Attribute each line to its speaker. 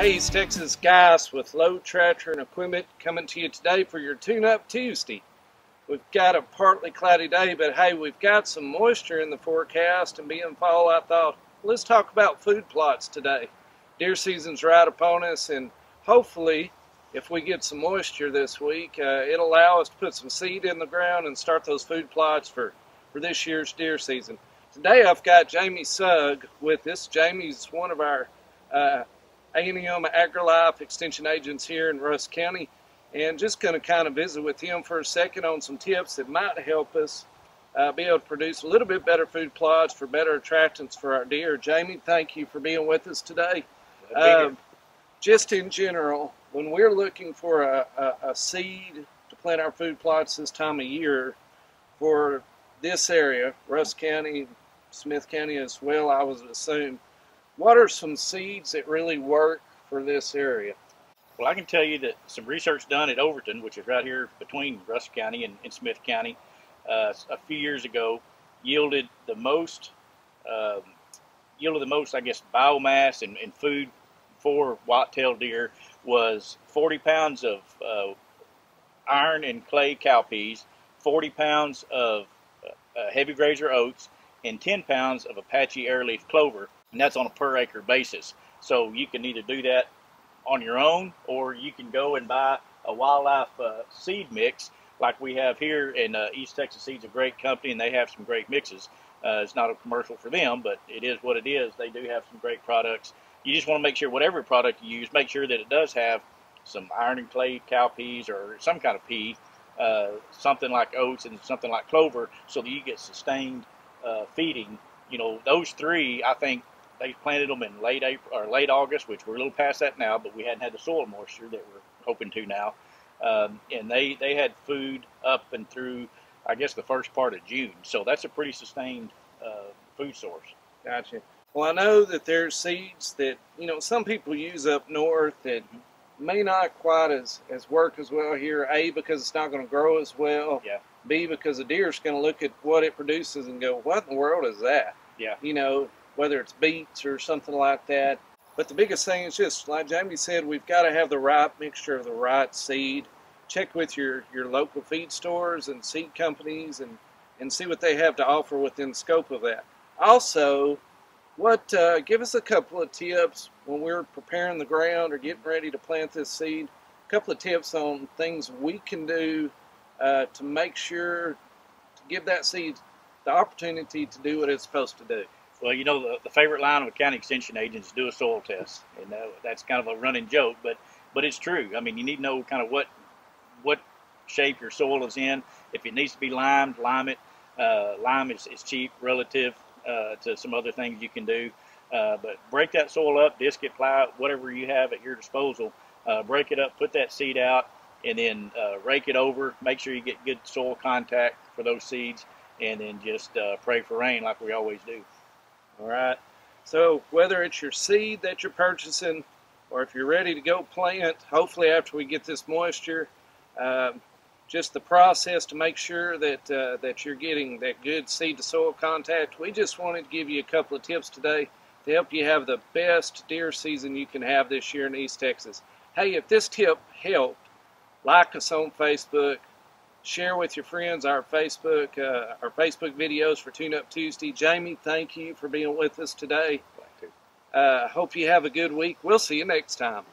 Speaker 1: Hey, it's Texas guys with low tractor and equipment coming to you today for your Tune-Up Tuesday. We've got a partly cloudy day, but hey, we've got some moisture in the forecast, and being fall, I thought, let's talk about food plots today. Deer season's right upon us, and hopefully, if we get some moisture this week, it'll allow us to put some seed in the ground and start those food plots for this year's deer season. Today I've got Jamie Sugg with us. Jamie's one of our A&M AgriLife Extension Agents here in Rusk County, and just going to kind of visit with him for a second on some tips that might help us be able to produce a little bit better food plots for better attractants for our deer. Jamie, thank you for being with us today. Just in general, when we're looking for a seed to plant our food plots this time of year for this area, Rusk County, Smith County as well, I would assume, what are some seeds that really work for this area?
Speaker 2: Well, I can tell you that some research done at Overton, which is right here between Rusk County and Smith County, a few years ago, yielded the most, I guess, biomass and food for white-tailed deer was 40 pounds of iron and clay cowpeas, 40 pounds of heavy grazer oats, and 10 pounds of Apache airleaf clover. And that's on a per acre basis. So you can either do that on your own, or you can go and buy a wildlife seed mix like we have here. In East Texas Seed's a great company, and they have some great mixes. It's not a commercial for them, but it is what it is. They do have some great products. You just want to make sure whatever product you use, make sure that it does have some iron and clay cowpeas or some kind of pea, something like oats and something like clover, so that you get sustained feeding. You know, those three, I think, they planted them in late April or late August, which we're a little past that now, but we hadn't had the soil moisture that we're hoping to now. And they had food up and through, I guess, the first part of June. So that's a pretty sustained food source.
Speaker 1: Gotcha. Well, I know that there's seeds that, you know, some people use up north that may not quite as work as well here. A, because it's not going to grow as well.
Speaker 2: Yeah. B,
Speaker 1: because the deer's going to look at what it produces and go, what in the world is that?
Speaker 2: Yeah.
Speaker 1: You know, whether it's beets or something like that. But the biggest thing is just, like Jamie said, we've got to have the right mixture of the right seed. Check with your local feed stores and seed companies and see what they have to offer within the scope of that. Also, give us a couple of tips when we're preparing the ground or getting ready to plant this seed. A couple of tips on things we can do to make sure to give that seed the opportunity to do what it's supposed to do.
Speaker 2: Well, you know, the favorite line of a county extension agent is do a soil test, and that's kind of a running joke, but it's true. I mean, you need to know kind of what shape your soil is in. If it needs to be limed, lime it. Lime is cheap relative to some other things you can do, but break that soil up, disc it, plow it, whatever you have at your disposal. Break it up, put that seed out, and then rake it over. Make sure you get good soil contact for those seeds, and then just pray for rain like we always do.
Speaker 1: All right, so whether it's your seed that you're purchasing or if you're ready to go plant, hopefully after we get this moisture, just the process to make sure that you're getting that good seed to soil contact. We just wanted to give you a couple of tips today to help you have the best deer season you can have this year in East Texas. Hey, if this tip helped, like us on Facebook, share with your friends our Facebook videos for Tune-Up Tuesday. Jamie, thank you for being with us today. Hope you have a good week. We'll see you next time.